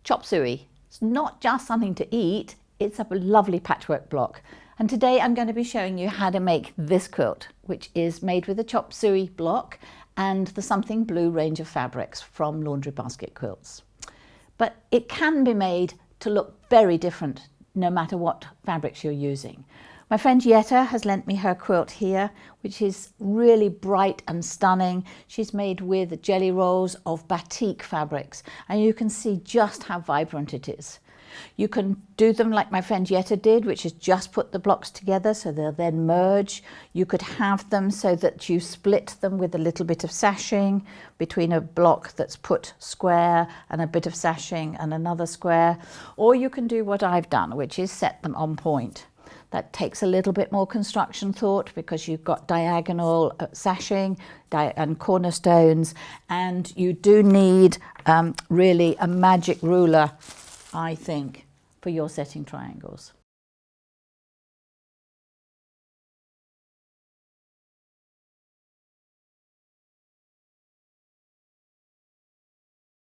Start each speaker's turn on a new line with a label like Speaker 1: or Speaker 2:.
Speaker 1: Chop suey. It's not just something to eat, it's a lovely patchwork block. And today I'm going to be showing you how to make this quilt, which is made with a chop suey block and the Something Blue range of fabrics from Laundry Basket Quilts. But it can be made to look very different no matter what fabrics you're using. My friend Jetta has lent me her quilt here, which is really bright and stunning. She's made with jelly rolls of batik fabrics, and you can see just how vibrant it is. You can do them like my friend Jetta did, which is just put the blocks together so they'll then merge. You could have them so that you split them with a little bit of sashing between a block that's put square and a bit of sashing and another square. Or you can do what I've done, which is set them on point. That takes a little bit more construction thought because you've got diagonal sashing and cornerstones, and you do need really a magic ruler, I think, for your setting triangles.